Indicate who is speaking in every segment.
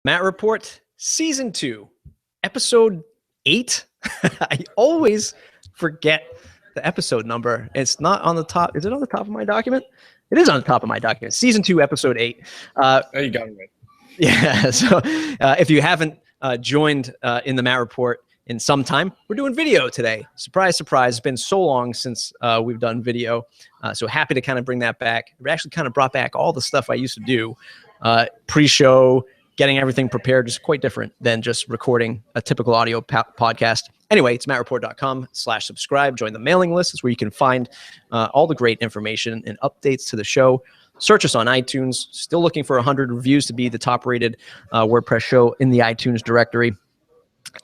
Speaker 1: Matt Report, Season 2, Episode 8. I always forget the episode number. It's not on the top. Is it on the top of my document? It is on the top of my document. Season 2, Episode 8.
Speaker 2: Oh, you got it right.
Speaker 1: Yeah, so if you haven't joined in the Matt Report in some time, we're doing video today. Surprise, surprise. It's been so long since we've done video. So happy to kind of bring that back. We actually kind of brought back all the stuff I used to do pre-show, getting everything prepared is quite different than just recording a typical audio podcast. Anyway, it's mattreport.com/subscribe. Join the mailing list. It's where you can find all the great information and updates to the show. Search us on iTunes. Still looking for 100 reviews to be the top-rated WordPress show in the iTunes directory.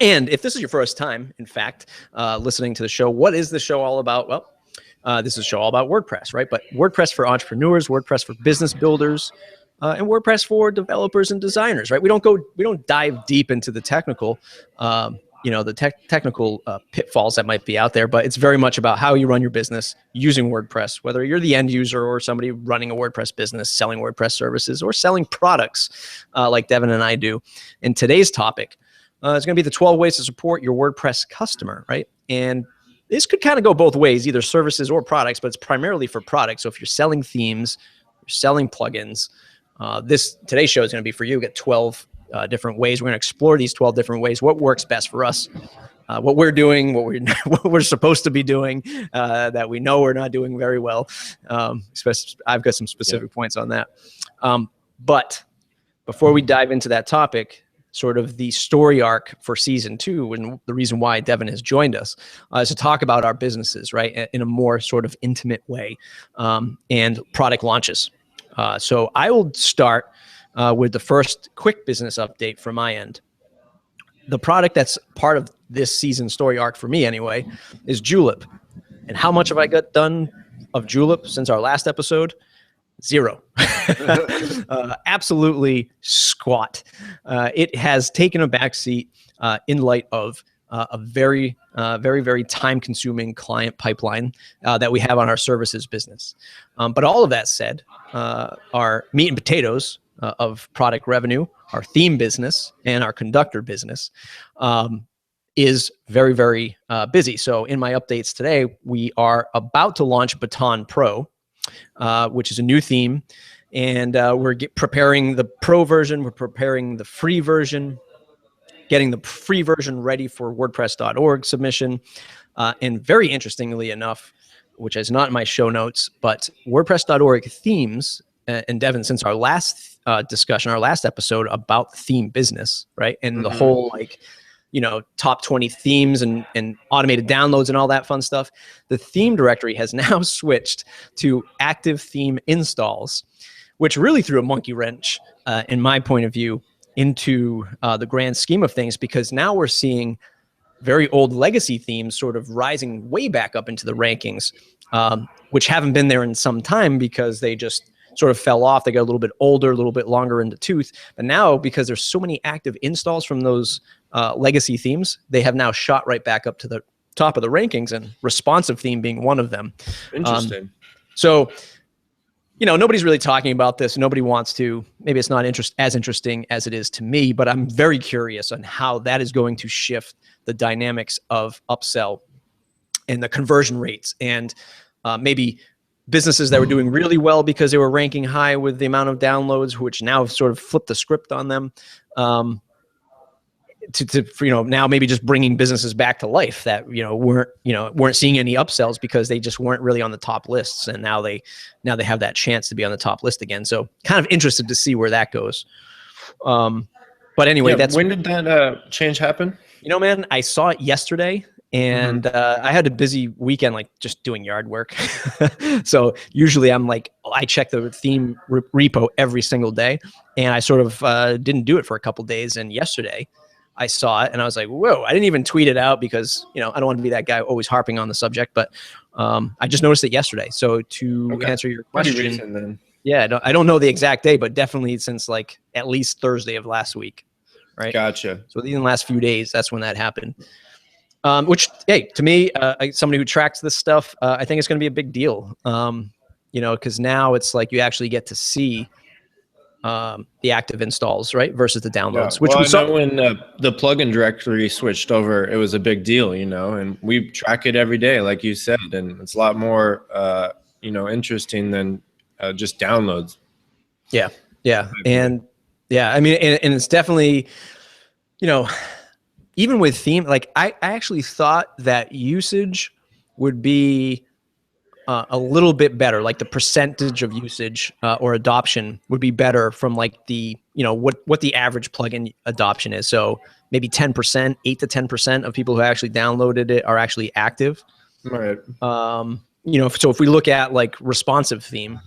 Speaker 1: And if this is your first time, in fact, listening to the show, what is the show all about? Well, this is a show all about WordPress, right? But WordPress for entrepreneurs, WordPress for business builders, and WordPress for developers and designers, right? We don't dive deep into the technical, the technical pitfalls that might be out there, but it's very much about how you run your business using WordPress, whether you're the end user or somebody running a WordPress business, selling WordPress services or selling products like Devin and I do. And today's topic is going to be the 12 ways to support your WordPress customer, right? And this could kind of go both ways, either services or products, but it's primarily for products. So if you're selling themes, you're selling plugins, today's show is going to be for you. Get 12 different ways. We're going to explore these 12 different ways. What works best for us? What we're doing, what we're supposed to be doing, that we know we're not doing very well. I've got some specific points on that. But before we dive into that topic, sort of the story arc for Season 2, and the reason why Devin has joined us is to talk about our businesses, right, in a more sort of intimate way, and product launches. So I will start with the first quick business update from my end. The product that's part of this season story arc for me anyway is Julep. And how much have I got done of Julep since our last episode? 0. Absolutely squat. It has taken a backseat in light of a very, very time-consuming client pipeline that we have on our services business. But all of that said, our meat and potatoes of product revenue, our theme business, and our conductor business is very, very busy. So in my updates today, we are about to launch Baton Pro, which is a new theme. And we're preparing the pro version. We're preparing the free version, getting the free version ready for WordPress.org submission. And very interestingly enough, which is not in my show notes, but WordPress.org themes, and Devin, since our last discussion, our last episode about the theme business, right? And the whole top 20 themes and automated downloads and all that fun stuff, the theme directory has now switched to active theme installs, which really threw a monkey wrench, in my point of view, into the grand scheme of things, because now we're seeing very old legacy themes sort of rising way back up into the rankings, which haven't been there in some time because they just sort of fell off. They got a little bit older, a little bit longer in the tooth. But now, because there's so many active installs from those legacy themes, they have now shot right back up to the top of the rankings, and responsive theme being one of them.
Speaker 2: Interesting.
Speaker 1: So, nobody's really talking about this. Nobody wants to. Maybe it's not as interesting as it is to me, but I'm very curious on how that is going to shift the dynamics of upsell and the conversion rates, and maybe businesses that were doing really well because they were ranking high with the amount of downloads, which now have sort of flipped the script on them, to now maybe just bringing businesses back to life that weren't seeing any upsells because they just weren't really on the top lists, and now they have that chance to be on the top list again. So kind of interested to see where that goes. But anyway,
Speaker 2: when did that change happen?
Speaker 1: Man, I saw it yesterday. And I had a busy weekend, like just doing yard work. So usually I check the theme repo every single day, and I sort of didn't do it for a couple days. And yesterday I saw it and I was like, whoa, I didn't even tweet it out because, I don't want to be that guy always harping on the subject, but I just noticed it yesterday. So to answer your question,
Speaker 2: recent, then.
Speaker 1: Yeah, I don't know the exact day, but definitely since like at least Thursday of last week. Right.
Speaker 2: Gotcha.
Speaker 1: So in the last few days, that's when that happened. Which, hey, to me, somebody who tracks this stuff, I think it's going to be a big deal. Because now it's like you actually get to see the active installs, right, versus the downloads.
Speaker 2: Yeah.
Speaker 1: Which
Speaker 2: Well,
Speaker 1: we
Speaker 2: I
Speaker 1: saw.
Speaker 2: know when the plugin directory switched over, it was a big deal, and we track it every day, like you said, and it's a lot more, interesting than just downloads.
Speaker 1: Yeah, yeah, and yeah, I mean, and it's definitely, even with theme, like I actually thought that usage would be a little bit better, like the percentage of usage or adoption would be better from like the, what the average plugin adoption is. So maybe 10%, 8 to 10% of people who actually downloaded it are actually active.
Speaker 2: Right.
Speaker 1: So if we look at like responsive theme,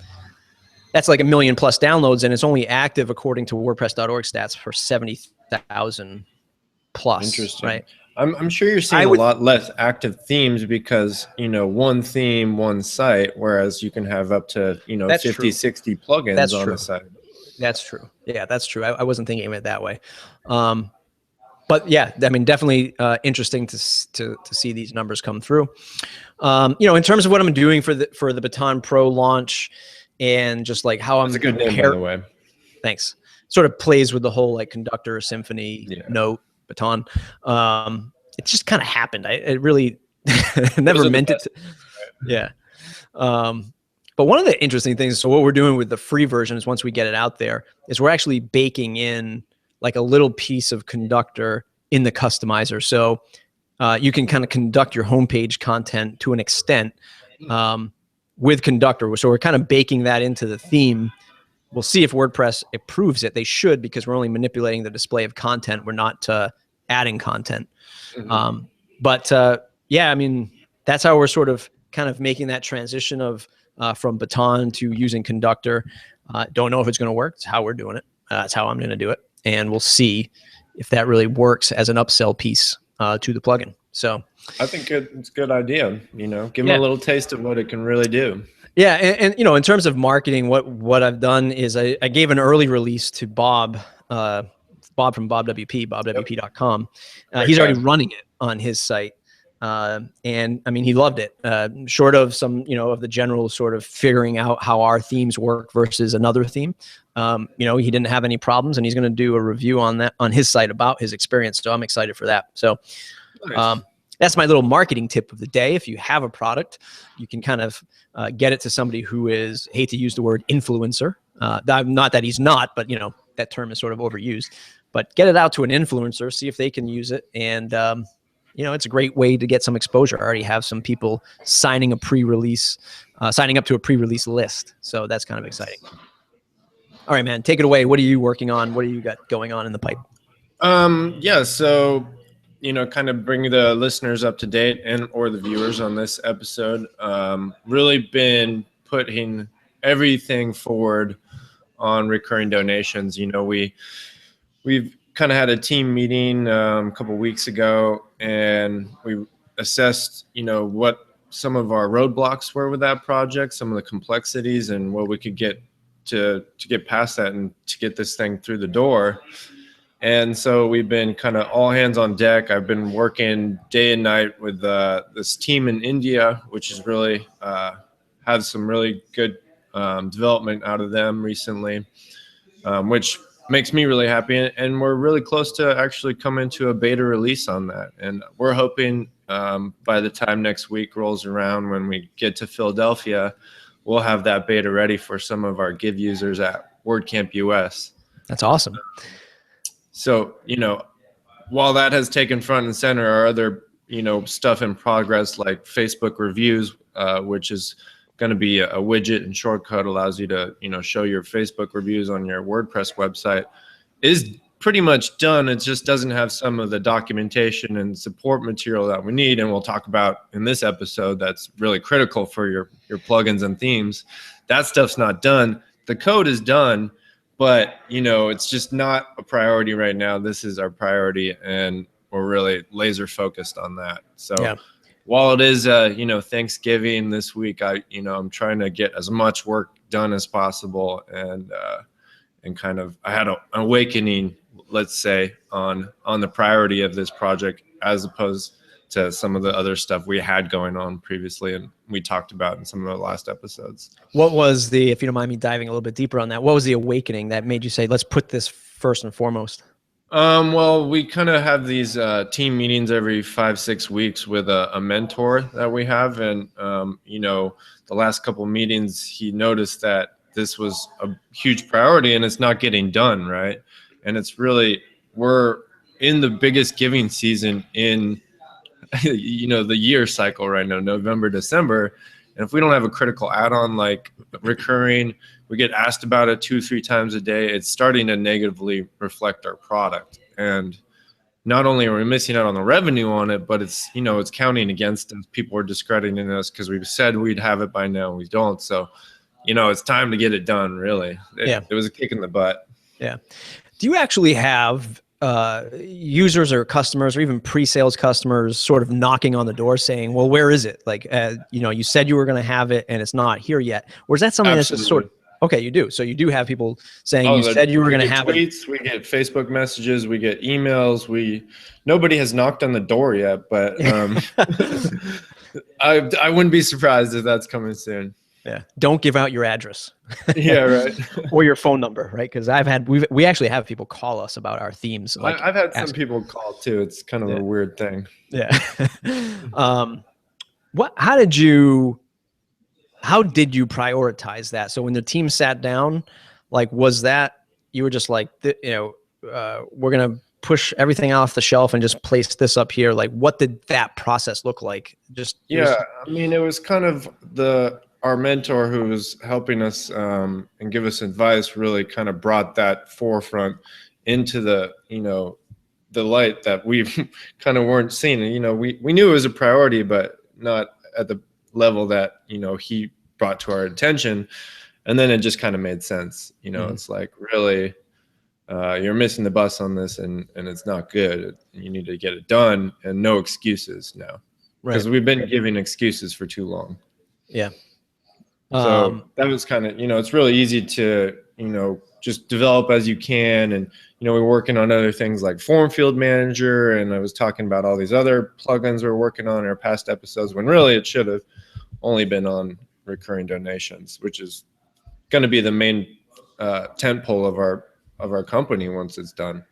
Speaker 1: that's like 1 million plus downloads, and it's only active according to WordPress.org stats for 70,000 plus.
Speaker 2: Interesting.
Speaker 1: Right.
Speaker 2: I'm sure you're seeing a lot less active themes because, one theme, one site, whereas you can have up to, 50, 60 plugins on the site.
Speaker 1: That's true. Yeah, that's true. I wasn't thinking of it that way. But yeah, I mean, definitely interesting to see these numbers come through. In terms of what I'm doing for the Baton Pro launch, and just like how
Speaker 2: That's a good name, by the way.
Speaker 1: Thanks. Sort of plays with the whole like conductor, symphony, note, baton. It just kind of happened. It really never meant it to. Yeah. But one of the interesting things, so what we're doing with the free version is once we get it out there, is we're actually baking in like a little piece of conductor in the customizer. So you can kind of conduct your homepage content to an extent with conductor. So we're kind of baking that into the theme. We'll see if WordPress approves it. They should, because we're only manipulating the display of content. We're not adding content. Yeah, I mean, that's how we're sort of kind of making that transition of from Baton to using conductor. Don't know if it's going to work. It's how we're doing it. That's how I'm going to do it. And we'll see if that really works as an upsell piece to the plugin. So
Speaker 2: I think it's a good idea. Give them a little taste of what it can really do.
Speaker 1: Yeah, and in terms of marketing, what I've done is I gave an early release to Bob from Bob WP, bobwp.com. He's already running it on his site, and I mean, he loved it. Short of some of the general sort of figuring out how our themes work versus another theme, he didn't have any problems, and he's going to do a review on that on his site about his experience. So I'm excited for that. So. Nice. That's my little marketing tip of the day. If you have a product, you can kind of get it to somebody who is, hate to use the word influencer. Not that he's not, but that term is sort of overused. But get it out to an influencer, see if they can use it. And, it's a great way to get some exposure. I already have some people signing up to a pre-release list. So that's kind of exciting. All right, man, take it away. What are you working on? What do you got going on in the pipe?
Speaker 2: Yeah, so kind of bring the listeners up to date or the viewers on this episode. Really been putting everything forward on recurring donations. We've kind of had a team meeting a couple of weeks ago, and we assessed, what some of our roadblocks were with that project, some of the complexities, and what we could get to get past that and to get this thing through the door. And so we've been kind of all hands on deck. I've been working day and night with this team in India, which has really had some really good development out of them recently, which makes me really happy. And we're really close to actually coming to a beta release on that. And we're hoping by the time next week rolls around, when we get to Philadelphia, we'll have that beta ready for some of our Give users at WordCamp US.
Speaker 1: That's awesome.
Speaker 2: So, while that has taken front and center, our other, stuff in progress like Facebook reviews, which is going to be a widget and shortcut, allows you to, show your Facebook reviews on your WordPress website, is pretty much done. It just doesn't have some of the documentation and support material that we need. And we'll talk about in this episode that's really critical for your plugins and themes. That stuff's not done. The code is done. But, it's just not a priority right now. This is our priority, and we're really laser focused on that. So while it is, Thanksgiving this week, I'm trying to get as much work done as possible. And kind of, I had an awakening, let's say, on the priority of this project, as opposed to some of the other stuff we had going on previously and we talked about in some of the last episodes.
Speaker 1: What was the, if you don't mind me diving a little bit deeper on that, what was the awakening that made you say, let's put this first and foremost?
Speaker 2: Well, we kind of have these team meetings every 5-6 weeks with a mentor that we have. And, you know, the last couple of meetings, he noticed that this was a huge priority and it's not getting done, right? And it's really, we're in the biggest giving season in, you know, the year cycle right now, November, December. And if we don't have a critical add-on like recurring, we get asked about it 2-3 times a day, it's starting to negatively reflect our product. And not only are we missing out on the revenue on it, but it's, you know, it's counting against us. People are discrediting us because we've said we'd have it by now and we don't. So, you know, it's time to get it done, really. It was a kick in the butt.
Speaker 1: Yeah. Do you actually have users or customers or even pre-sales customers sort of knocking on the door saying, well, where is it? Like, you know, you said you were going to have it and it's not here yet. Or is that something that's just sort of, okay, you do. So you do have people saying you said you were going to have
Speaker 2: tweets, we get Facebook messages, we get emails. Nobody has knocked on the door yet, but I wouldn't be surprised if that's coming soon.
Speaker 1: Yeah. Don't give out your address.
Speaker 2: Yeah, right.
Speaker 1: Or your phone number, right? Because we actually have people call us about our themes. Like
Speaker 2: I've had some people call too. It's kind of a weird thing.
Speaker 1: Yeah. How did you prioritize that? So when the team sat down, like, was that, you were just like, you know, we're going to push everything off the shelf and just place this up here. Like, what did that process look like?
Speaker 2: I mean, it was kind of our mentor who was helping us and give us advice really kind of brought that forefront into the, you know, the light that we kind of weren't seeing. And, you know, we knew it was a priority, but not at the level that, you know, he brought to our attention. And then it just kind of made sense. You know, it's like, really, you're missing the bus on this and it's not good. You need to get it done and no excuses now. Because we've been giving excuses for too long.
Speaker 1: Yeah.
Speaker 2: So that was kind of, you know, it's really easy to, you know, just develop as you can. And, you know, we're working on other things like Form Field Manager. And I was talking about all these other plugins we're working on in our past episodes when really it should have only been on recurring donations, which is going to be the main tentpole of our company once it's done.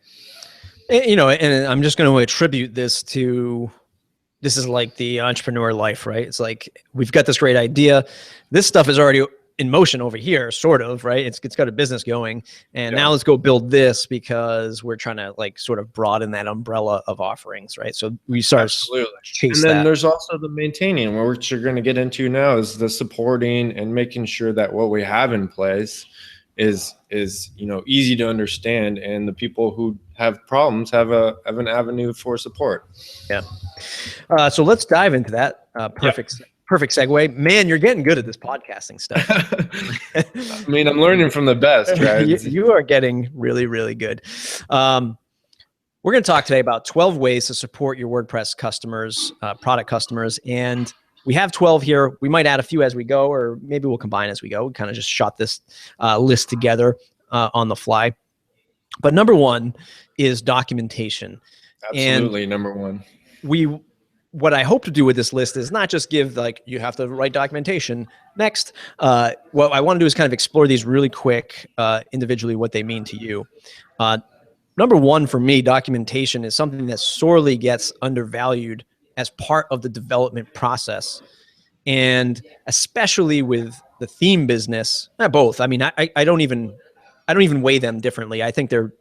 Speaker 1: You know, and I'm just going to attribute this to, this is like the entrepreneur life, right? It's like, we've got this great idea. This stuff is already in motion over here, sort of, right? It's got a business going. And now let's go build this because we're trying to like sort of broaden that umbrella of offerings, right? So we start chase that.
Speaker 2: And then there's also the maintaining, which you're going to get into now, is the supporting and making sure that what we have in place is, you know, easy to understand. And the people who have problems have an avenue for support.
Speaker 1: Yeah. So let's dive into that. Perfect segue. Man, you're getting good at this podcasting stuff.
Speaker 2: I mean, I'm learning from the best, right?
Speaker 1: You are getting really, really good. We're going to talk today about 12 ways to support your WordPress customers, product customers. And we have 12 here. We might add a few as we go, or maybe we'll combine as we go. We kind of just shot this list together on the fly. But number one is documentation.
Speaker 2: Absolutely, and number one.
Speaker 1: What I hope to do with this list is not just give like, you have to write documentation next. What I want to do is kind of explore these really quick individually, what they mean to you. Number one for me, documentation is something that sorely gets undervalued as part of the development process. And especially with the theme business, both. I mean, I don't even weigh them differently. I think they're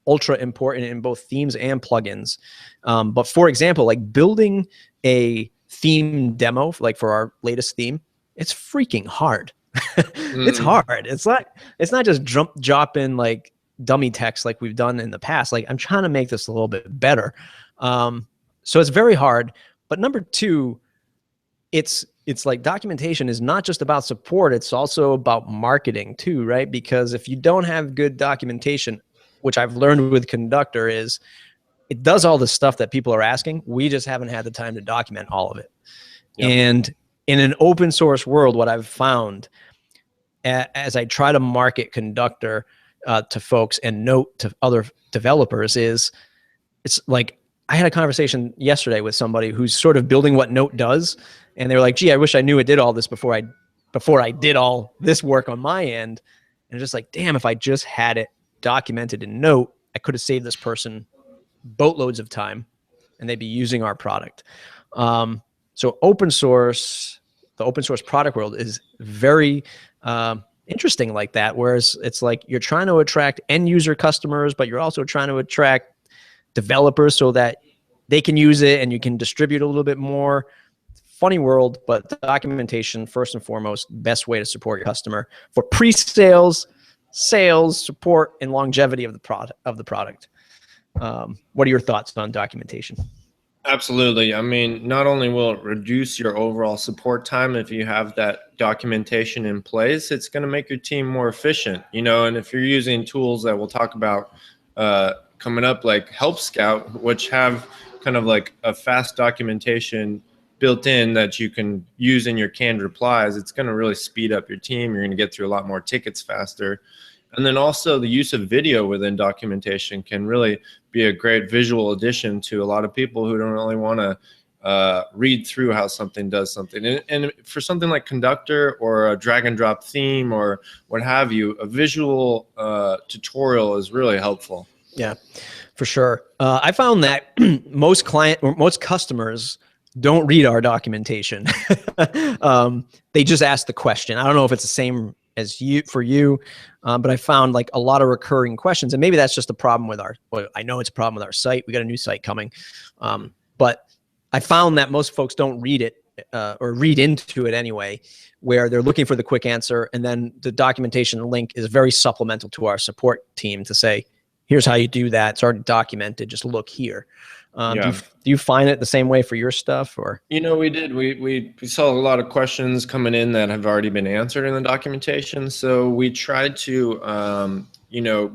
Speaker 1: ultra important in both themes and plugins. But for example, like building a theme demo, like for our latest theme, it's freaking hard. It's hard. It's not just drop in like dummy text like we've done in the past. Like, I'm trying to make this a little bit better. So it's very hard. But number two, it's like documentation is not just about support. It's also about marketing too, right? Because if you don't have good documentation, which I've learned with Conductor, is it does all the stuff that people are asking. We just haven't had the time to document all of it. Yep. And in an open source world, what I've found as I try to market Conductor to folks and note to other developers is, it's like, I had a conversation yesterday with somebody who's sort of building what Note does. And they're like, gee, I wish I knew it did all this before I did all this work on my end. And just like, damn, if I just had it documented in Note, I could have saved this person boatloads of time and they'd be using our product. So the open source product world is very interesting like that. Whereas it's like you're trying to attract end user customers, but you're also trying to attract developers so that they can use it and you can distribute a little bit more. Funny world, but documentation, first and foremost, best way to support your customer for pre-sales, sales, support, and longevity of the product. What are your thoughts on documentation?
Speaker 2: Absolutely. I mean, not only will it reduce your overall support time if you have that documentation in place, it's going to make your team more efficient, and if you're using tools that we'll talk about coming up, like Help Scout, which have kind of like a fast documentation built in that you can use in your canned replies, it's going to really speed up your team. You're going to get through a lot more tickets faster. And then also the use of video within documentation can really be a great visual addition to a lot of people who don't really want to read through how something does something. And for something like Conductor or a drag and drop theme or what have you, a visual tutorial is really helpful.
Speaker 1: Yeah, for sure. I found that most customers don't read our documentation. They just ask the question. I don't know if it's the same as for you, but I found like a lot of recurring questions, and maybe that's just a problem with I know it's a problem with our site. We got a new site coming. But I found that most folks don't read it or read into it anyway, where they're looking for the quick answer. And then the documentation link is very supplemental to our support team to say, here's how you do that. It's already documented. Just look here. Do you find it the same way for your stuff, or?
Speaker 2: We did. We saw a lot of questions coming in that have already been answered in the documentation. So we tried to,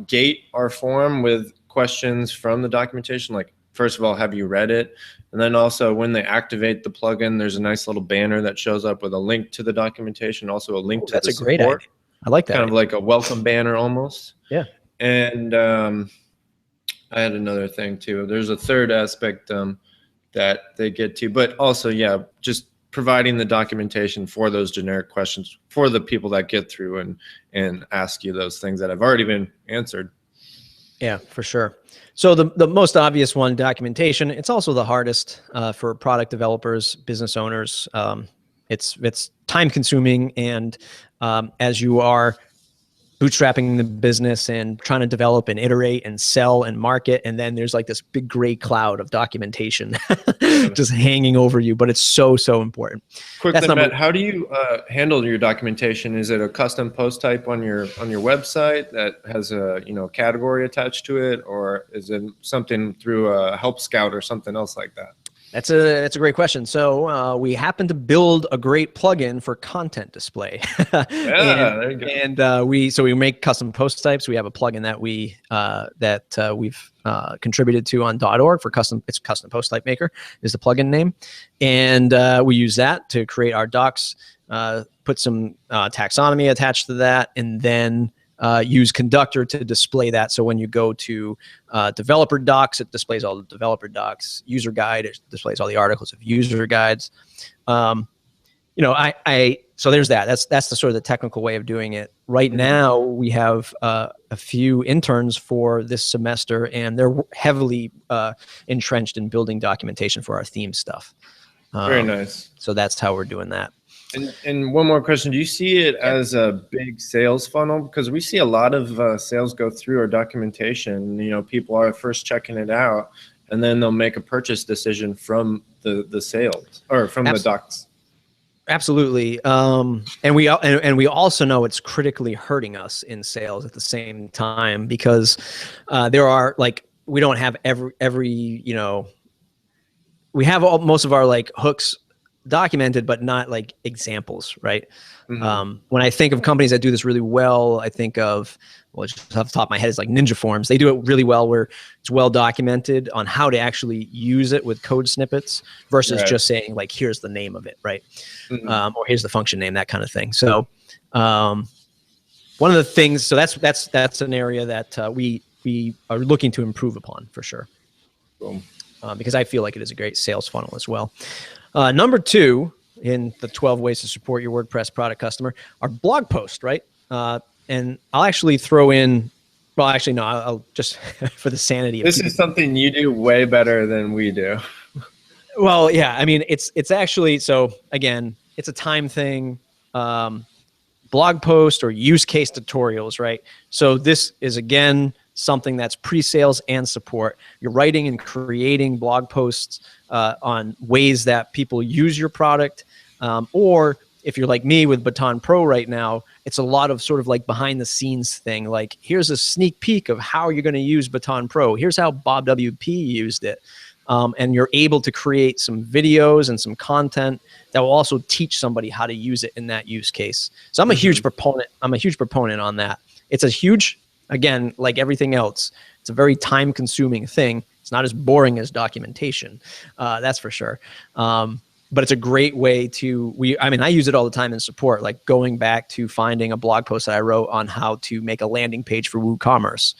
Speaker 2: gate our form with questions from the documentation. Like, first of all, have you read it? And then also when they activate the plugin, there's a nice little banner that shows up with a link to the documentation, also a link to the support.
Speaker 1: That's a great idea. I like that.
Speaker 2: Kind of like a welcome banner almost.
Speaker 1: Yeah.
Speaker 2: And I had another thing too. There's a third aspect that they get to, but also, just providing the documentation for those generic questions for the people that get through and ask you those things that have already been answered. Yeah,
Speaker 1: for sure. So the most obvious one, documentation, it's also the hardest for product developers, business owners. It's time consuming, and as you are bootstrapping the business and trying to develop and iterate and sell and market, and then there's like this big gray cloud of documentation just hanging over you, but it's so important.
Speaker 2: Quickly, Matt, how do you handle your documentation? Is it a custom post type on your website that has a category attached to it, or is it something through a Help Scout or something else like that?
Speaker 1: That's a great question. So we happen to build a great plugin for content display.
Speaker 2: There you go.
Speaker 1: And we make custom post types. We have a plugin that we've contributed to on .org for custom. It's custom post type maker is the plugin name, and we use that to create our docs. Put some taxonomy attached to that, and then use Conductor to display that. So when you go to developer docs, it displays all the developer docs. User guide, it displays all the articles of user guides. So there's that. That's the sort of the technical way of doing it. Right now, we have a few interns for this semester, and they're heavily entrenched in building documentation for our theme stuff.
Speaker 2: Very nice.
Speaker 1: So that's how we're doing that.
Speaker 2: And one more question. Do you see it as a big sales funnel? Because we see a lot of sales go through our documentation. People are first checking it out, and then they'll make a purchase decision from the sales or from the docs.
Speaker 1: Absolutely. And we also know it's critically hurting us in sales at the same time, because there are we don't have every we have most of our hooks documented, but not examples, right? Mm-hmm. When I think of companies that do this really well, I think of, just off the top of my head, it's like Ninja Forms. They do it really well, where it's well documented on how to actually use it with code snippets versus just saying here's the name of it, right? Mm-hmm. Or here's the function name, that kind of thing. So one of the things, so that's an area that we are looking to improve upon for sure.
Speaker 2: Cool.
Speaker 1: because I feel like it is a great sales funnel as well. Number 2 in the 12 ways to support your WordPress product customer are blog posts, right? And I'll actually throw in, well, actually, no, I'll just for the sanity of
Speaker 2: This is something you do way better than we do.
Speaker 1: Well, yeah, I mean, it's actually, so again, it's a time thing. Blog post or use case tutorials, right? So this is, again, something that's pre-sales and support. You're writing and creating blog posts on ways that people use your product. Or if you're like me with Baton Pro right now, it's a lot of sort of like behind the scenes thing. Like, here's a sneak peek of how you're going to use Baton Pro. Here's how Bob WP used it. And you're able to create some videos and some content that will also teach somebody how to use it in that use case. So I'm a huge proponent. I'm a huge proponent on that. It's a huge, again, like everything else, it's a very time consuming thing. It's not as boring as documentation. That's for sure. But it's a great way to, I mean, I use it all the time in support, like going back to finding a blog post that I wrote on how to make a landing page for WooCommerce.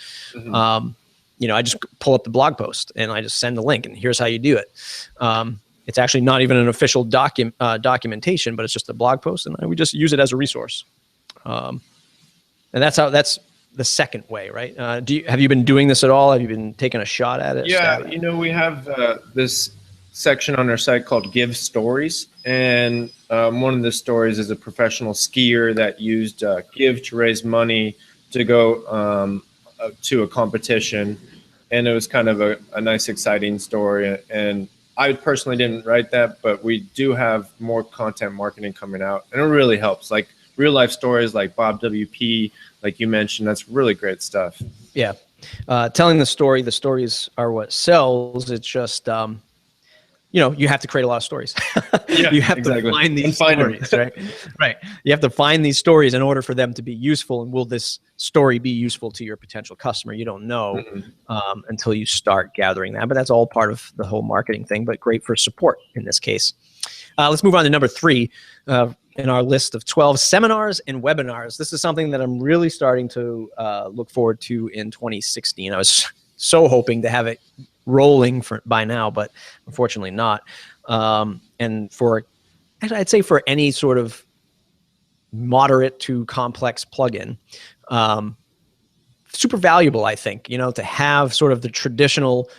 Speaker 1: You know, I just pull up the blog post and I just send the link and here's how you do it. It's actually not even an official documentation, but it's just a blog post and we just use it as a resource. And that's the second way, right? Have you been doing this at all? Have you been taking a shot at it?
Speaker 2: Yeah, you know, we have this section on our site called Give Stories. And one of the stories is a professional skier that used Give to raise money to go to a competition, and it was kind of a nice, exciting story. And I personally didn't write that, but we do have more content marketing coming out, and it really helps. Like real life stories, like Bob WP, like you mentioned, that's really great stuff.
Speaker 1: Yeah, telling the stories are what sells. It's just you know, you have to create a lot of stories.
Speaker 2: Yeah,
Speaker 1: you have to find these stories, right? Right. You have to find these stories in order for them to be useful. And will this story be useful to your potential customer? You don't know until you start gathering that. But that's all part of the whole marketing thing, but great for support in this case. Let's move on to number 3 in our list of 12, seminars and webinars. This is something that I'm really starting to look forward to in 2016. I was so hoping to have it rolling by now, but unfortunately not. And I'd say for any sort of moderate to complex plugin, super valuable, I think, you know, to have sort of the traditional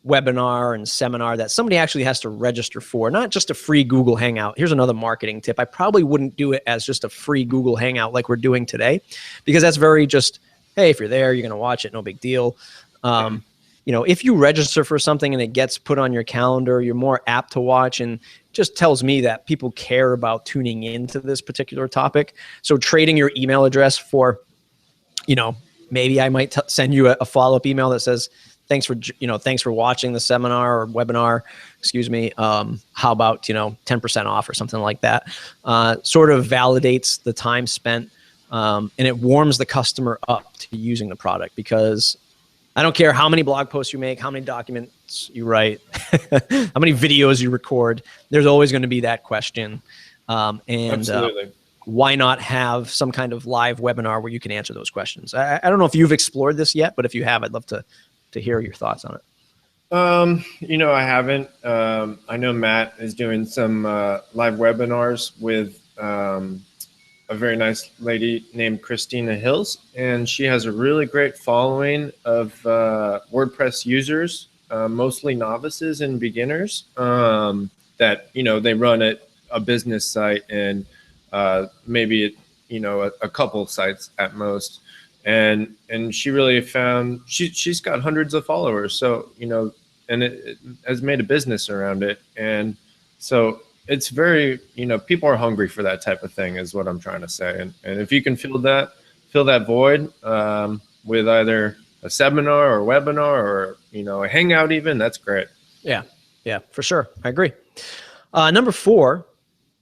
Speaker 1: webinar and seminar that somebody actually has to register for, not just a free Google Hangout. Here's another marketing tip. I probably wouldn't do it as just a free Google Hangout like we're doing today, because that's very just, hey, if you're there, you're going to watch it, no big deal. You know, if you register for something and it gets put on your calendar, you're more apt to watch, and just tells me that people care about tuning into this particular topic. So trading your email address for, you know, maybe I might send you a follow-up email that says, thanks for watching the seminar or webinar, excuse me. How about, 10% off or something like that? Sort of validates the time spent, and it warms the customer up to using the product, because I don't care how many blog posts you make, how many documents you write, how many videos you record. There's always going to be that question.
Speaker 2: Absolutely.
Speaker 1: Why not have some kind of live webinar where you can answer those questions? I don't know if you've explored this yet, but if you have, I'd love to hear your thoughts on it.
Speaker 2: I haven't. I know Matt is doing some live webinars with a very nice lady named Christina Hills, and she has a really great following of WordPress users, mostly novices and beginners, that, they run a business site and maybe, a couple sites at most. And she really found she's got hundreds of followers. So, and it has made a business around it. And so it's very, people are hungry for that type of thing is what I'm trying to say. And if you can fill that void with either a seminar or webinar or, a hangout even, that's great.
Speaker 1: Yeah, for sure. I agree. Number 4,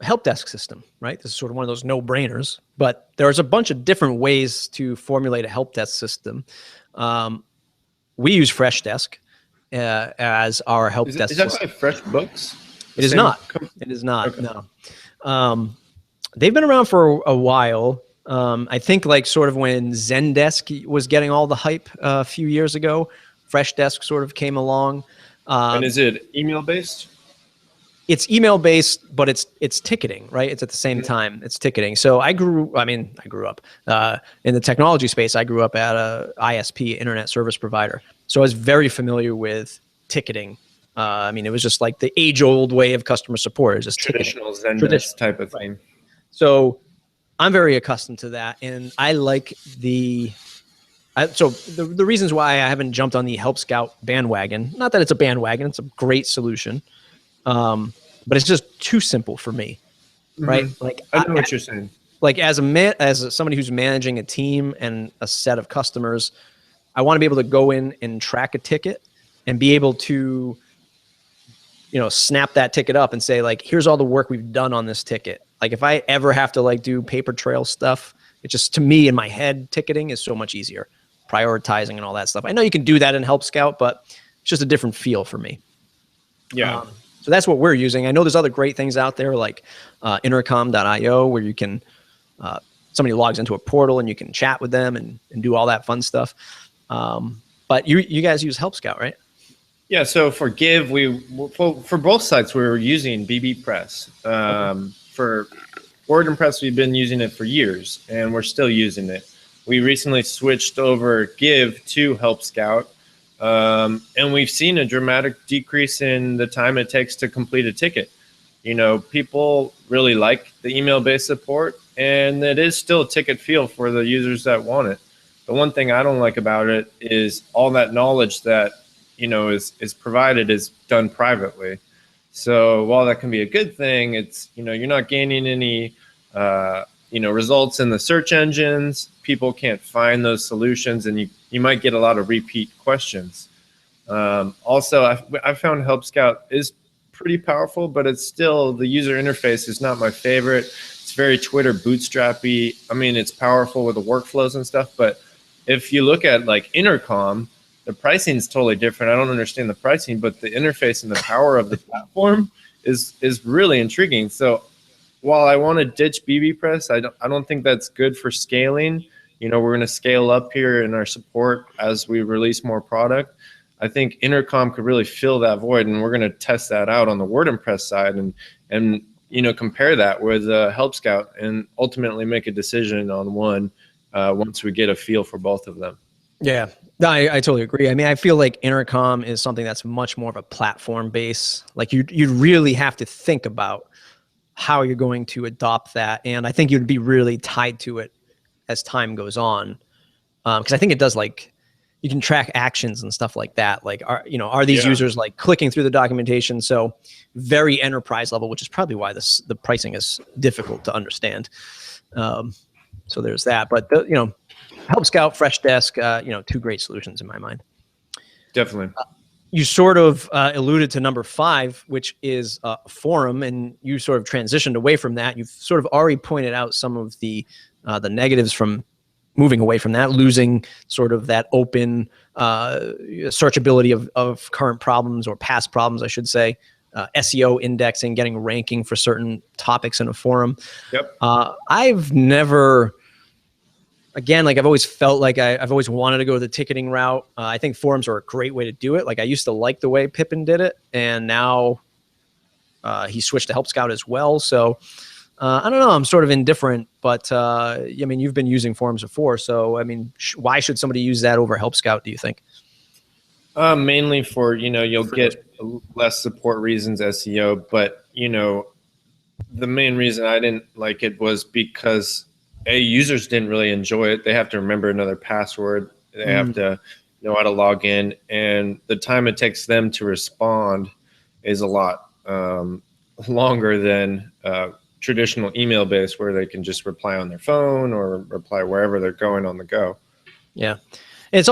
Speaker 1: help desk system, right? This is sort of one of those no-brainers, but there's a bunch of different ways to formulate a help desk system. We use Freshdesk as our help desk system.
Speaker 2: Is that by FreshBooks?
Speaker 1: It is not. It is not. Okay. No. They've been around for a while. I think like sort of when Zendesk was getting all the hype a few years ago, Freshdesk sort of came along.
Speaker 2: And is it email based?
Speaker 1: It's email based, but it's ticketing, right? It's at the same time, it's ticketing. So I grew up in the technology space. I grew up at a ISP, internet service provider. So I was very familiar with ticketing. It was just like the age old way of customer support. It was just
Speaker 2: Traditional
Speaker 1: ticketing.
Speaker 2: Zendesk type of thing.
Speaker 1: Right. So I'm very accustomed to that. And I like so the reasons why I haven't jumped on the Help Scout bandwagon, not that it's a bandwagon, it's a great solution. But it's just too simple for me, right? Like
Speaker 2: I know what you're saying.
Speaker 1: Like as somebody who's managing a team and a set of customers, I want to be able to go in and track a ticket and be able to, snap that ticket up and say like, here's all the work we've done on this ticket. Like if I ever have to like do paper trail stuff, it just, to me in my head, ticketing is so much easier, prioritizing and all that stuff. I know you can do that in Help Scout, but it's just a different feel for me.
Speaker 2: Yeah.
Speaker 1: So that's what we're using. I know there's other great things out there like intercom.io where you can, somebody logs into a portal and you can chat with them and do all that fun stuff. But you guys use Help Scout, right?
Speaker 2: Yeah. So for Give, for both sites, we were using BBPress. For WordPress, we've been using it for years and we're still using it. We recently switched over Give to Help Scout. And we've seen a dramatic decrease in the time it takes to complete a ticket. People really like the email-based support, and it is still a ticket feel for the users that want it. The one thing I don't like about it is all that knowledge that, is provided is done privately. So while that can be a good thing, it's, you're not gaining any, results in the search engines. People can't find those solutions, and you might get a lot of repeat questions. Also, I found Help Scout is pretty powerful, but it's still, the user interface is not my favorite. It's very Twitter bootstrappy. It's powerful with the workflows and stuff, but if you look at like Intercom, the pricing is totally different. I don't understand the pricing, but the interface and the power of the platform is really intriguing. So while I want to ditch BBPress, I don't think that's good for scaling. We're going to scale up here in our support as we release more product. I think Intercom could really fill that void, and we're going to test that out on the WordPress side and compare that with Help Scout and ultimately make a decision on one once we get a feel for both of them.
Speaker 1: Yeah, I totally agree. I feel like Intercom is something that's much more of a platform base. Like you'd really have to think about how you're going to adopt that. And I think you'd be really tied to it as time goes on. Because I think it does, like, you can track actions and stuff like that. Like, are these users like clicking through the documentation? So very enterprise level, which is probably why the pricing is difficult to understand. So there's that. But Help Scout, Freshdesk, two great solutions in my mind.
Speaker 2: Definitely.
Speaker 1: You sort of alluded to number 5, which is a forum, and you sort of transitioned away from that. You've sort of already pointed out some of the negatives from moving away from that, losing sort of that open searchability of current problems or past problems, I should say, SEO indexing, getting ranking for certain topics in a forum.
Speaker 2: Yep.
Speaker 1: I've never... Again, like I've always felt like I've always wanted to go the ticketing route. I think forums are a great way to do it. Like I used to like the way Pippin did it, and now he switched to Help Scout as well. So I don't know. I'm sort of indifferent, but you've been using forums before. So why should somebody use that over Help Scout, do you think?
Speaker 2: Mainly for, you'll get less support reasons, SEO, but the main reason I didn't like it was because users didn't really enjoy it. They have to remember another password. They have to know how to log in, and the time it takes them to respond is a lot longer than traditional email based, where they can just reply on their phone or reply wherever they're going on the go.
Speaker 1: Yeah. And it's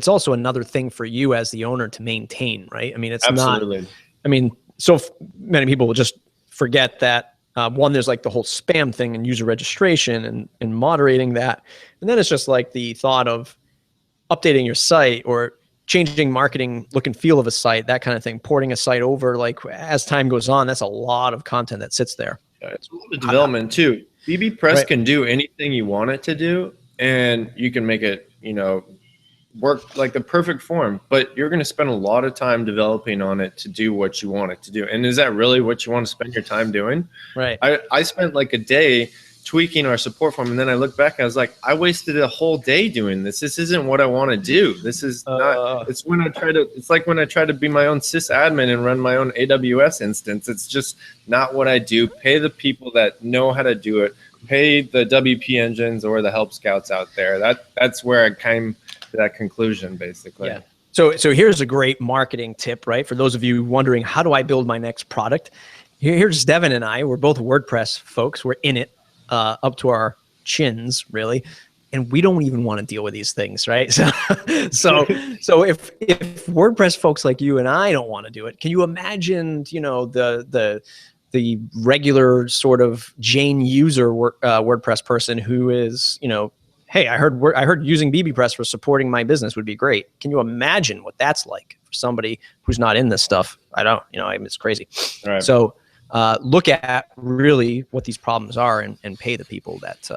Speaker 1: also another thing for you as the owner to maintain, right? It's
Speaker 2: Absolutely.
Speaker 1: not, so many people will just forget that. One, there's like the whole spam thing and user registration and moderating that. And then it's just like the thought of updating your site or changing marketing look and feel of a site, that kind of thing, porting a site over. Like as time goes on, that's a lot of content that sits there.
Speaker 2: Yeah, it's a lot of development too. BBPress can do anything you want it to do, and you can make it, work like the perfect form, but you're going to spend a lot of time developing on it to do what you want it to do. And is that really what you want to spend your time doing?
Speaker 1: Right.
Speaker 2: I spent like a day tweaking our support form, and then I looked back and I was like, I wasted a whole day doing this. This isn't what I want to do. This is not. It's like when I try to be my own sysadmin and run my own AWS instance. It's just not what I do. Pay the people that know how to do it. Pay the WP engines or the help scouts out there. That's where I came to that conclusion, basically.
Speaker 1: Yeah. So here's a great marketing tip, right? For those of you wondering, how do I build my next product? Here's Devin and I. We're both WordPress folks. We're in it. Up to our chins, really, and we don't even want to deal with these things, right? So if WordPress folks like you and I don't want to do it, can you imagine, the regular sort of Jane user WordPress person who is, hey, I heard using BBPress for supporting my business would be great. Can you imagine what that's like for somebody who's not in this stuff? I don't, it's crazy.
Speaker 2: Right.
Speaker 1: So look at really what these problems are and pay the people that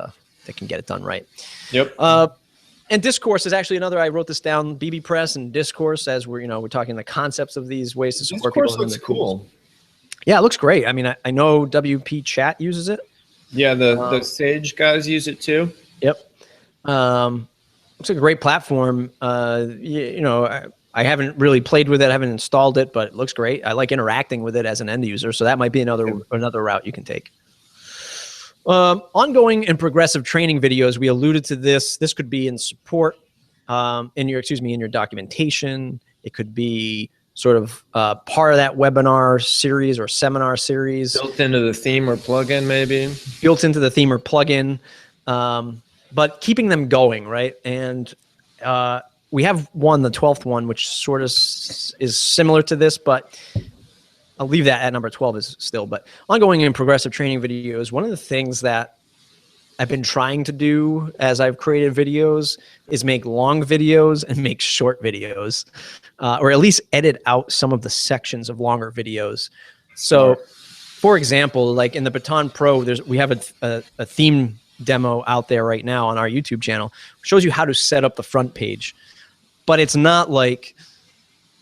Speaker 1: can get it done right.
Speaker 2: Yep.
Speaker 1: And Discourse is actually another. I wrote this down. BBPress and Discourse, as we're talking the concepts of these ways to support
Speaker 2: Discourse
Speaker 1: people.
Speaker 2: looks cool.
Speaker 1: Yeah, it looks great. I mean, I know WP Chat uses it.
Speaker 2: Yeah, the Sage guys use it too.
Speaker 1: Yep. Looks like a great platform. I haven't really played with it. I haven't installed it, but it looks great. I like interacting with it as an end user. So that might be another route you can take. Ongoing and progressive training videos. We alluded to this. This could be in support, in your documentation. It could be sort of part of that webinar series or seminar series.
Speaker 2: Built into the theme or plugin, maybe.
Speaker 1: Built into the theme or plugin. But keeping them going, right? And we have the 12th one, which sort of is similar to this, but I'll leave that at number 12 is still. But ongoing and progressive training videos, one of the things that I've been trying to do as I've created videos is make long videos and make short videos, or at least edit out some of the sections of longer videos. So, for example, like in the Baton Pro, we have a theme demo out there right now on our YouTube channel. It shows you how to set up the front page. But it's not like,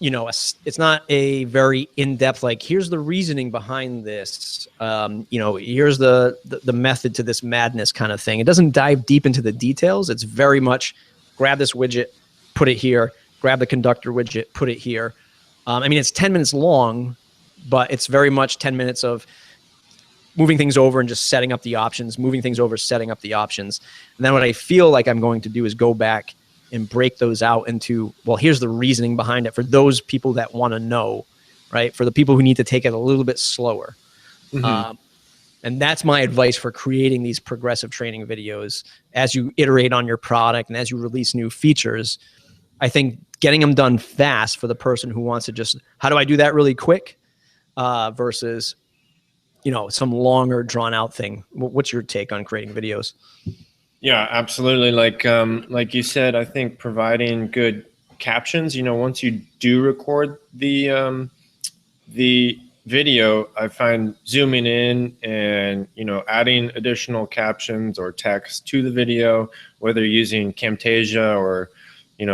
Speaker 1: it's not a very in-depth, like, here's the reasoning behind this. Here's the method to this madness kind of thing. It doesn't dive deep into the details. It's very much grab this widget, put it here, grab the conductor widget, put it here. It's 10 minutes long, but it's very much 10 minutes of moving things over and just setting up the options, moving things over, setting up the options. And then what I feel like I'm going to do is go back and break those out into, well, here's the reasoning behind it for those people that want to know, right? For the people who need to take it a little bit slower. Mm-hmm. And that's my advice for creating these progressive training videos. As you iterate on your product and as you release new features, I think getting them done fast for the person who wants to just, how do I do that really quick? Versus, some longer drawn out thing. What's your take on creating videos?
Speaker 2: Yeah, absolutely. Like you said, I think providing good captions, once you do record the video, I find zooming in and, adding additional captions or text to the video, whether using Camtasia or,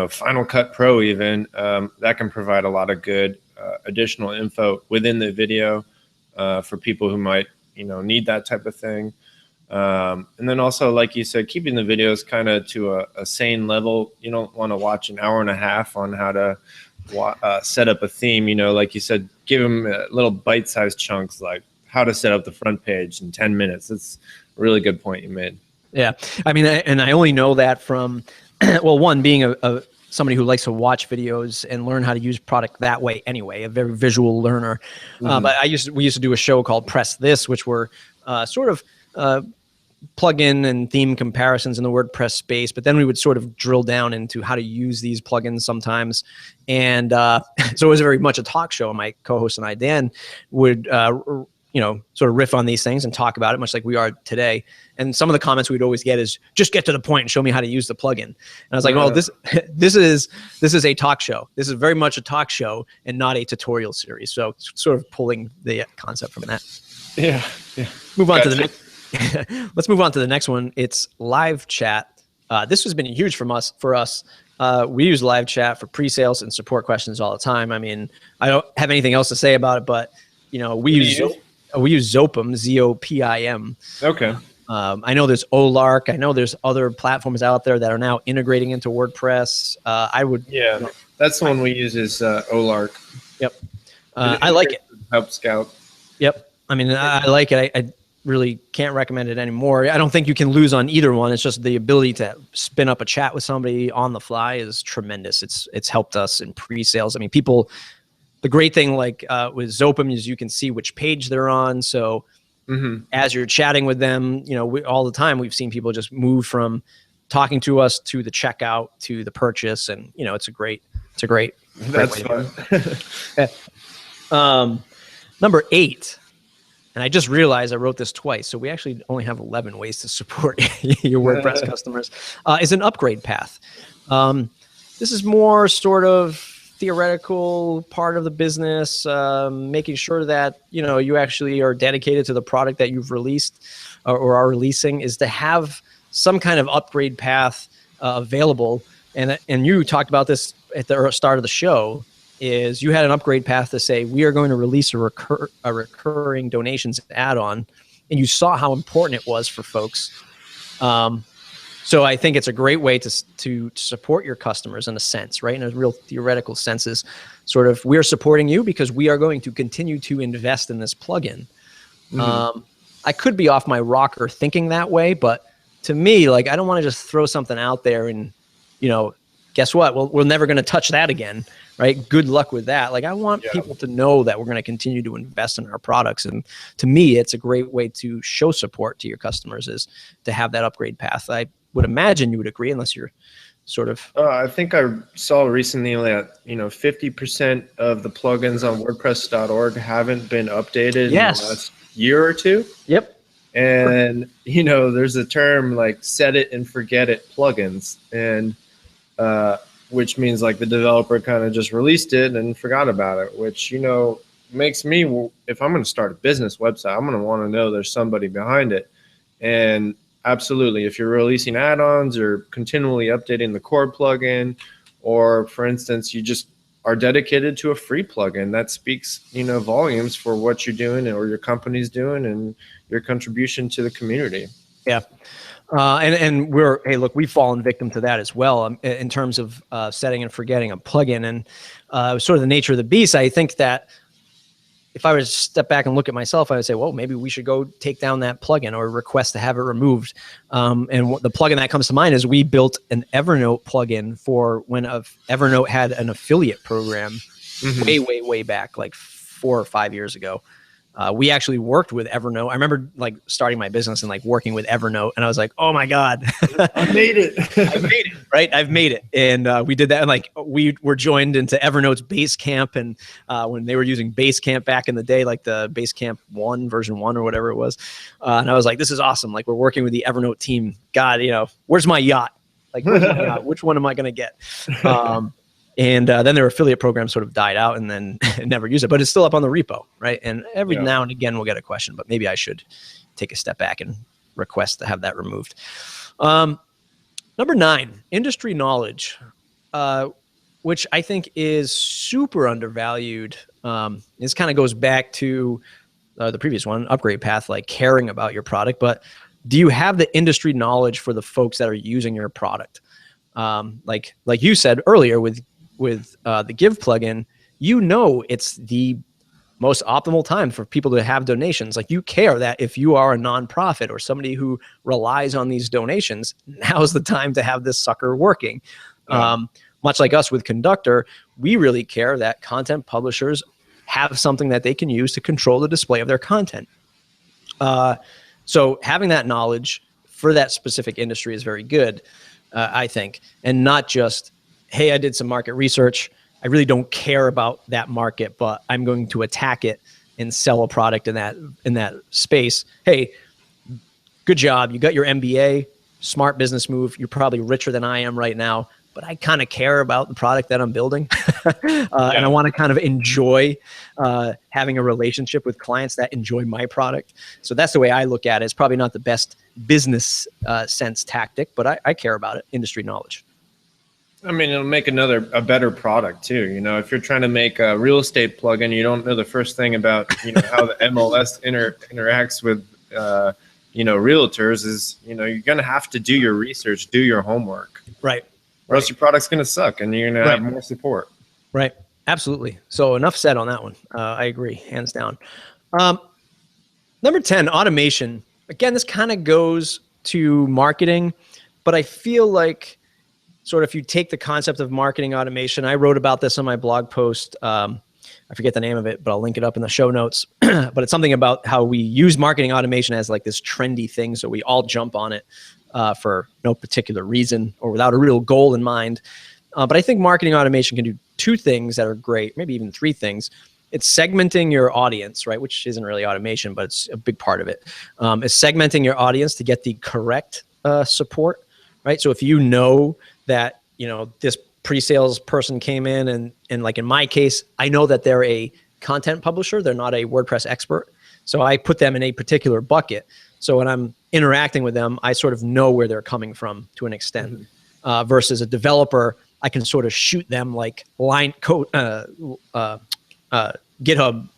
Speaker 2: Final Cut Pro even, that can provide a lot of good additional info within the video for people who might, need that type of thing. And then also, like you said, keeping the videos kind of to a sane level. You don't want to watch an hour and a half on how to set up a theme. Like you said, give them little bite-sized chunks, like how to set up the front page in 10 minutes. That's a really good point you made.
Speaker 1: Yeah. And I only know that from, well, one, being somebody who likes to watch videos and learn how to use product that way anyway, a very visual learner. Mm-hmm. But we used to do a show called Press This, which were sort of plugin and theme comparisons in the WordPress space, but then we would sort of drill down into how to use these plugins sometimes. And so it was very much a talk show. My co-host and I, Dan, would sort of riff on these things and talk about it, much like we are today. And some of the comments we'd always get is, just get to the point and show me how to use the plugin. And I was like, well, this is a talk show. This is very much a talk show and not a tutorial series. So sort of pulling the concept from that.
Speaker 2: Yeah.
Speaker 1: Move on to the next. Let's move on to the next one. It's live chat. This has been huge for us. We use live chat for pre-sales and support questions all the time. I mean, I don't have anything else to say about it, but we use Zopim, Zopim.
Speaker 2: Okay.
Speaker 1: I know there's Olark. I know there's other platforms out there that are now integrating into WordPress.
Speaker 2: Yeah, that's the one we use is Olark.
Speaker 1: Yep. I like it.
Speaker 2: Help Scout.
Speaker 1: Yep. I mean, I like it. I really can't recommend it anymore. I don't think you can lose on either one. It's just the ability to spin up a chat with somebody on the fly is tremendous. It's helped us in pre-sales. I mean, the great thing with Zopim is you can see which page they're on. So as you're chatting with them, all the time we've seen people just move from talking to us to the checkout to the purchase, and it's a great
Speaker 2: That's
Speaker 1: fun. Number 8, and I just realized I wrote this twice, so we actually only have 11 ways to support your WordPress customers, is an upgrade path. This is more sort of theoretical part of the business, making sure that you actually are dedicated to the product that you've released or are releasing, is to have some kind of upgrade path available. And you talked about this at the start of the show. Is you had an upgrade path to say we are going to release a recurring donations add-on, and you saw how important it was for folks. So I think it's a great way to support your customers in a sense, right? In a real theoretical sense, is sort of we're supporting you because we are going to continue to invest in this plugin. I could be off my rocker thinking that way, but to me, I don't want to just throw something out there and, guess what? Well, we're never going to touch that again, right? Good luck with that. I want people to know that we're going to continue to invest in our products. And to me, it's a great way to show support to your customers is to have that upgrade path. I would imagine you would agree, unless you're sort of.
Speaker 2: I think I saw recently that 50% of the plugins on WordPress.org haven't been updated in the last year or two.
Speaker 1: Yep.
Speaker 2: And there's a term like set it and forget it plugins, and which means the developer kind of just released it and forgot about it, which makes me, if I'm going to start a business website, I'm going to want to know there's somebody behind it. And absolutely, if you're releasing add-ons or continually updating the core plugin, or for instance, you just are dedicated to a free plugin, that speaks volumes for what you're doing or your company's doing and your contribution to the community.
Speaker 1: Yeah. And we've fallen victim to that as well in terms of setting and forgetting a plugin. And sort of the nature of the beast, I think that if I were to step back and look at myself, I would say, well, maybe we should go take down that plugin or request to have it removed. And the plugin that comes to mind is we built an Evernote plugin for when Evernote had an affiliate program way back, 4 or 5 years ago. We actually worked with Evernote. I remember starting my business and working with Evernote, and I was like, oh my God,
Speaker 2: I made it.
Speaker 1: I made it, right? I've made it. And we did that. And we were joined into Evernote's Basecamp. And when they were using Basecamp back in the day, the Basecamp 1, version 1 or whatever it was. And I was like, this is awesome. We're working with the Evernote team. God, where's my yacht? Where's my yacht? Which one am I going to get? And then their affiliate program sort of died out and then never used it, but it's still up on the repo, right? And every now and again we'll get a question, but maybe I should take a step back and request to have that removed. Number 9, industry knowledge, which I think is super undervalued. This kind of goes back to the previous one, upgrade path, caring about your product, but do you have the industry knowledge for the folks that are using your product? Like you said earlier with the Give plugin, it's the most optimal time for people to have donations. You care that if you are a nonprofit or somebody who relies on these donations, now's the time to have this sucker working. Much like us with Conductor, we really care that content publishers have something that they can use to control the display of their content. So having that knowledge for that specific industry is very good, I think, and not just, hey, I did some market research. I really don't care about that market, but I'm going to attack it and sell a product in that space. Hey, good job. You got your MBA, smart business move. You're probably richer than I am right now, but I kind of care about the product that I'm building. And I want to kind of enjoy having a relationship with clients that enjoy my product. So that's the way I look at it. It's probably not the best business sense tactic, but I care about it, industry knowledge.
Speaker 2: I mean, it'll make a better product too. If you're trying to make a real estate plugin, you don't know the first thing about, how the MLS interacts with, realtors is, you're going to have to do your research, do your homework.
Speaker 1: Right.
Speaker 2: Or else your product's going to suck and you're going to have more support.
Speaker 1: Right. Absolutely. So enough said on that one. I agree, hands down. Number 10, automation. Again, this kind of goes to marketing, but I feel like sort of if you take the concept of marketing automation, I wrote about this on my blog post. I forget the name of it, but I'll link it up in the show notes. But it's something about how we use marketing automation as like this trendy thing. So we all jump on it for no particular reason or without a real goal in mind. But I think marketing automation can do two things that are great, maybe even three things. It's segmenting your audience, right? Which isn't really automation, but it's a big part of it. It's segmenting your audience to get the correct support, right? So if you know that, this pre-sales person came in and like in my case, I know that they're a content publisher. They're not a WordPress expert. So I put them in a particular bucket. So when I'm interacting with them, I sort of know where they're coming from to an extent. Versus a developer, I can sort of shoot them like line code, GitHub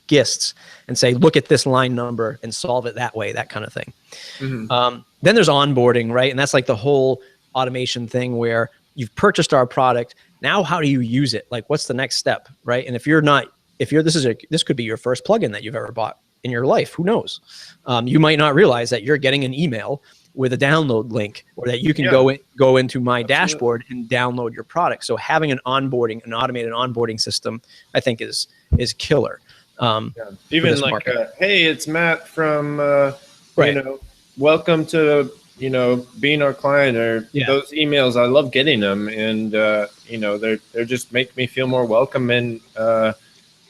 Speaker 1: gists and say, look at this line number and solve it that way, that kind of thing. Then there's onboarding, right? And that's like the whole automation thing where you've purchased our product. Now, how do you use it? Like, what's the next step, right? And this could be your first plugin that you've ever bought in your life. Who knows? You might not realize that you're getting an email with a download link, or that you can go into my dashboard and download your product. So having an automated onboarding system, I think is killer.
Speaker 2: Even like, hey, it's Matt from, welcome to, being our client, or those emails. I love getting them, and they're just make me feel more welcome and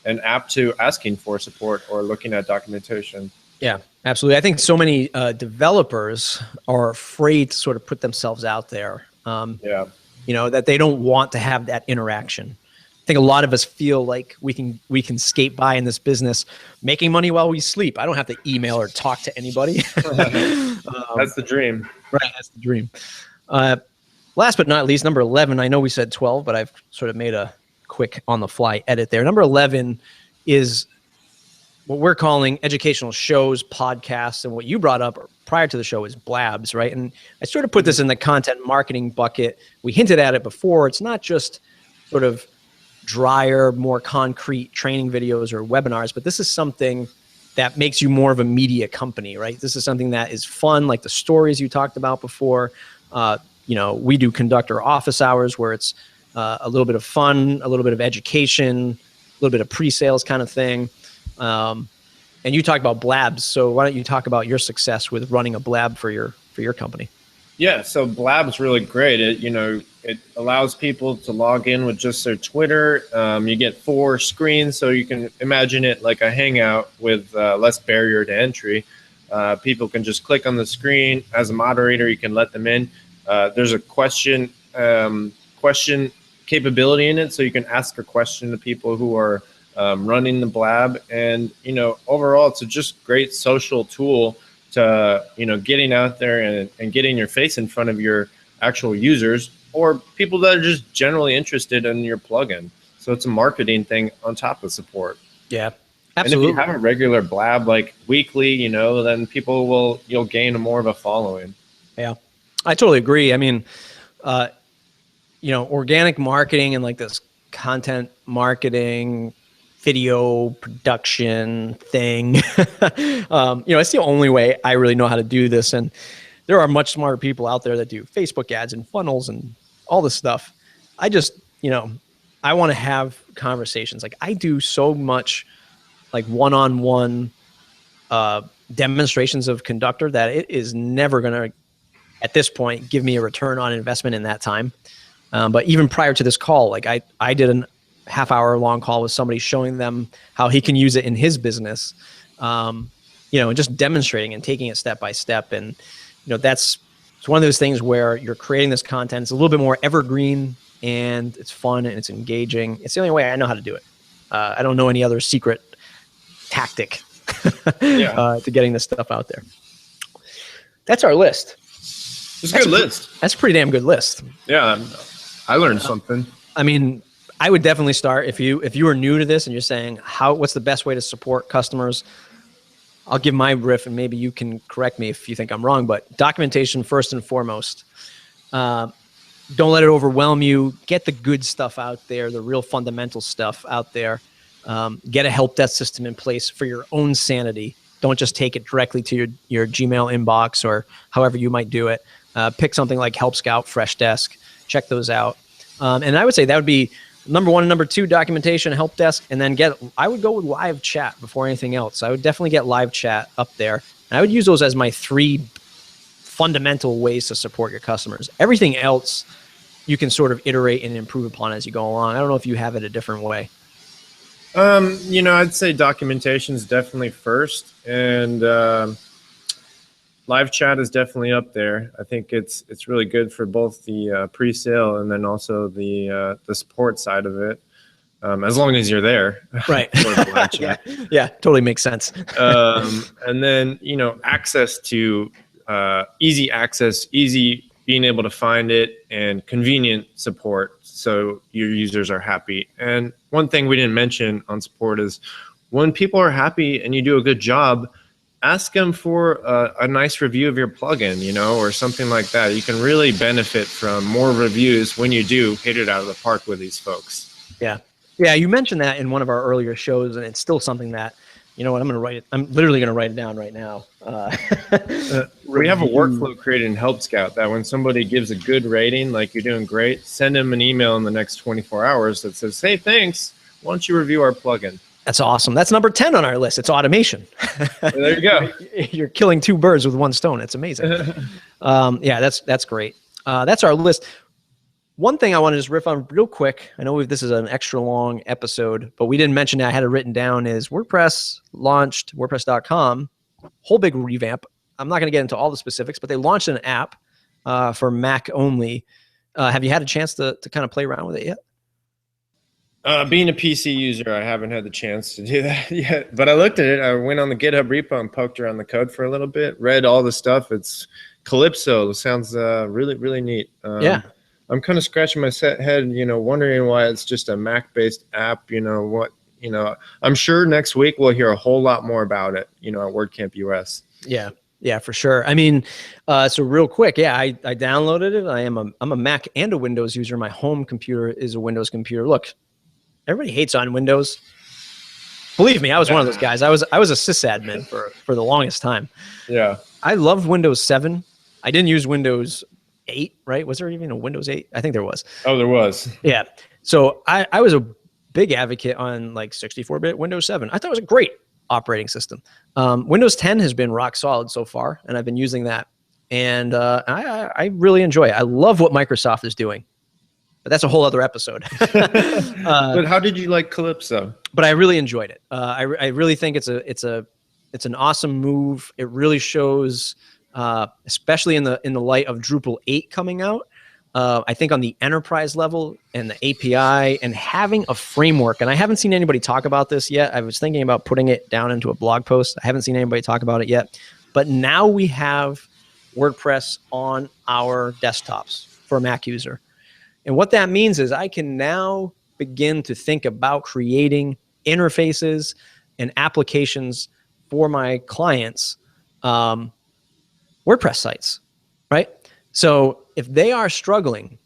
Speaker 2: apt to asking for support or looking at documentation.
Speaker 1: Yeah, absolutely. I think so many developers are afraid to sort of put themselves out there. That they don't want to have that interaction. I think a lot of us feel like we can skate by in this business, making money while we sleep. I don't have to email or talk to anybody.
Speaker 2: That's the dream.
Speaker 1: Right, that's the dream. Last but not least, number 11. I know we said 12, but I've sort of made a quick on-the-fly edit there. Number 11 is what we're calling educational shows, podcasts, and what you brought up prior to the show is blabs, right? And I sort of put this in the content marketing bucket. We hinted at it before. It's not just sort of drier, more concrete training videos or webinars, but this is something that makes you more of a media company, right? This is something that is fun, like the stories you talked about before. We do conduct our office hours where it's a little bit of fun, a little bit of education, a little bit of pre-sales kind of thing. And you talk about blabs. So why don't you talk about your success with running a blab for your company?
Speaker 2: Yeah, so Blab's really great. It allows people to log in with just their Twitter. You get 4 screens, so you can imagine it like a hangout with less barrier to entry. People can just click on the screen. As a moderator, you can let them in. There's a question capability in it, so you can ask a question to people who are running the Blab. And overall, it's a just great social tool to getting out there and getting your face in front of your actual users or people that are just generally interested in your plugin. So it's a marketing thing on top of support.
Speaker 1: Yeah, absolutely.
Speaker 2: And if you have a regular Blab like weekly, then you'll gain more of a following.
Speaker 1: Yeah, I totally agree. I mean, organic marketing and like this content marketing, video production thing. It's the only way I really know how to do this. And there are much smarter people out there that do Facebook ads and funnels and all this stuff. I just, I want to have conversations. Like I do so much like one-on-one demonstrations of Conductor that it is never going to, at this point, give me a return on investment in that time. But even prior to this call, like I did an half-hour-long call with somebody showing them how he can use it in his business, and just demonstrating and taking it step by step. And it's one of those things where you're creating this content. It's a little bit more evergreen, and it's fun and it's engaging. It's the only way I know how to do it. I don't know any other secret tactic to getting this stuff out there. That's our list.
Speaker 2: It's a good list.
Speaker 1: That's a pretty damn good list.
Speaker 2: Yeah. I learned something.
Speaker 1: I mean, I would definitely start if you are new to this and you're saying what's the best way to support customers. I'll give my riff and maybe you can correct me if you think I'm wrong, but documentation first and foremost. Don't let it overwhelm you. Get the good stuff out there, the real fundamental stuff out there. Get a help desk system in place for your own sanity. Don't just take it directly to your Gmail inbox or however you might do it. Pick something like Help Scout, Freshdesk. Check those out. And I would say that would be number one and number two, documentation, help desk, and then I would go with live chat before anything else. I would definitely get live chat up there. And I would use those as my 3 fundamental ways to support your customers. Everything else you can sort of iterate and improve upon as you go along. I don't know if you have it a different way.
Speaker 2: I'd say documentation is definitely first, and live chat is definitely up there. I think it's really good for both the pre-sale and then also the support side of it, as long as you're there.
Speaker 1: Right. Yeah, totally makes sense.
Speaker 2: And then access to easy access, easy being able to find it, and convenient support so your users are happy. And one thing we didn't mention on support is when people are happy and you do a good job, ask them for a nice review of your plugin, or something like that. You can really benefit from more reviews when you do hit it out of the park with these folks.
Speaker 1: Yeah. Yeah, you mentioned that in one of our earlier shows, and it's still something that, I'm going to write it. I'm literally going to write it down right now.
Speaker 2: We have a workflow created in Help Scout that when somebody gives a good rating, like you're doing great, send them an email in the next 24 hours that says, hey, thanks. Why don't you review our plugin?
Speaker 1: That's awesome. That's number 10 on our list. It's automation.
Speaker 2: There you go.
Speaker 1: You're killing 2 birds with 1 stone. It's amazing. Yeah, that's great. That's our list. One thing I want to just riff on real quick. I know this is an extra long episode, but we didn't mention it. I had it written down is WordPress launched WordPress.com, whole big revamp. I'm not going to get into all the specifics, but they launched an app for Mac only. Have you had a chance to kind of play around with it yet?
Speaker 2: Being a PC user, I haven't had the chance to do that yet, but I looked at it. I went on the GitHub repo and poked around the code for a little bit, read all the stuff. It's Calypso. It sounds really, really neat.
Speaker 1: Yeah.
Speaker 2: I'm kind of scratching my head, wondering why it's just a Mac-based app. I'm sure next week we'll hear a whole lot more about it, at WordCamp US.
Speaker 1: Yeah, for sure. I mean, so real quick, yeah, I downloaded it. I'm a Mac and a Windows user. My home computer is a Windows computer. Look, everybody hates on Windows. Believe me, I was one of those guys. I was a sysadmin for the longest time.
Speaker 2: Yeah.
Speaker 1: I loved Windows 7. I didn't use Windows 8, right? Was there even a Windows 8? I think there was.
Speaker 2: Oh, there was.
Speaker 1: Yeah. So I was a big advocate on like 64-bit Windows 7. I thought it was a great operating system. Windows 10 has been rock solid so far, and I've been using that. And I really enjoy it. I love what Microsoft is doing. But that's a whole other episode.
Speaker 2: But how did you like Calypso?
Speaker 1: But I really enjoyed it. I really think it's an awesome move. It really shows, especially in the light of Drupal 8 coming out. I think on the enterprise level and the API and having a framework, and I haven't seen anybody talk about this yet. I was thinking about putting it down into a blog post. I haven't seen anybody talk about it yet. But now we have WordPress on our desktops for a Mac user. And what that means is I can now begin to think about creating interfaces and applications for my clients' WordPress sites, right? So if they are struggling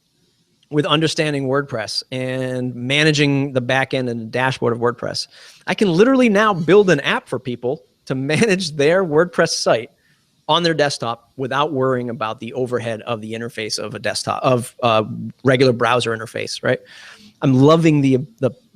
Speaker 1: with understanding WordPress and managing the backend and the dashboard of WordPress, I can literally now build an app for people to manage their WordPress site on their desktop without worrying about the overhead of the interface of a desktop, of a regular browser interface, right? I'm loving the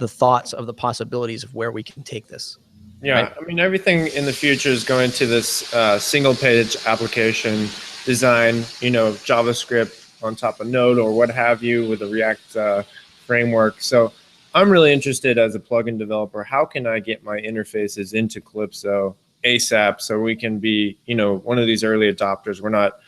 Speaker 1: thoughts of the possibilities of where we can take this.
Speaker 2: Yeah,
Speaker 1: right?
Speaker 2: I mean, everything in the future is going to this single page application design, JavaScript on top of Node or what have you with a React framework. So I'm really interested as a plugin developer, how can I get my interfaces into Calypso ASAP so we can be, one of these early adopters. We're not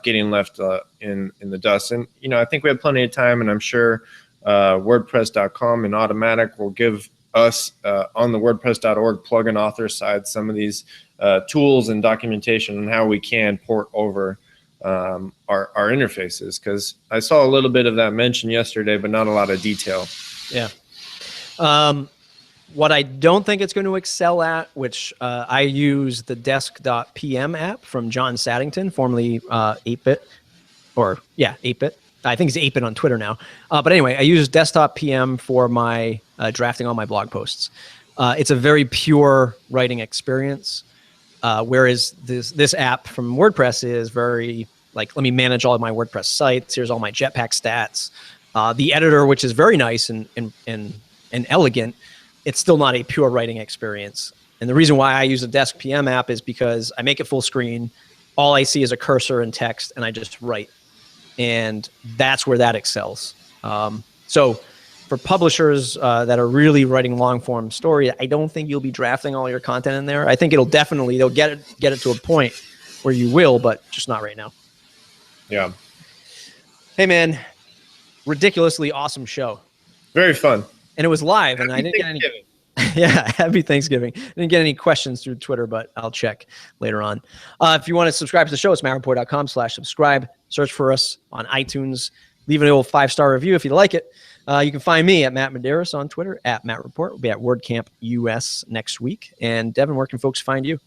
Speaker 2: getting left in the dust. And, I think we have plenty of time, and I'm sure WordPress.com and Automatic will give us on the WordPress.org plugin author side some of these tools and documentation on how we can port over our interfaces, because I saw a little bit of that mentioned yesterday, but not a lot of detail.
Speaker 1: Yeah. What I don't think it's going to excel at, which I use the desk.pm app from John Saddington, formerly 8-Bit, or yeah, 8-Bit. I think he's 8-Bit on Twitter now. But anyway, I use desktop PM for my drafting all my blog posts. It's a very pure writing experience, whereas this app from WordPress is very like, let me manage all of my WordPress sites. Here's all my Jetpack stats. The editor, which is very nice and elegant, it's still not a pure writing experience. And the reason why I use a Desk PM app is because I make it full screen. All I see is a cursor and text, and I just write. And that's where that excels. So for publishers that are really writing long form story, I don't think you'll be drafting all your content in there. I think they'll get it to a point where you will, but just not right now.
Speaker 2: Yeah.
Speaker 1: Hey man, ridiculously awesome show.
Speaker 2: Very fun.
Speaker 1: And it was live, and I didn't get any. Yeah, happy Thanksgiving. I didn't get any questions through Twitter, but I'll check later on. If you want to subscribe to the show, it's mattreport.com/subscribe. Search for us on iTunes. Leave an old 5-star review if you like it. You can find me at Matt Medeiros on Twitter, at Matt Report. We'll be at WordCamp US next week. And Devin, where can folks find you?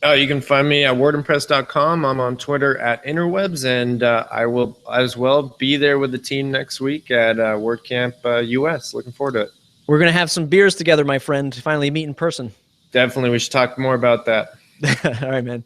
Speaker 2: You can find me at wordimpress.com. I'm on Twitter at interwebs, and I will as well be there with the team next week at WordCamp US. Looking forward to it.
Speaker 1: We're going to have some beers together, my friend. Finally meet in person.
Speaker 2: Definitely. We should talk more about that.
Speaker 1: All right, man.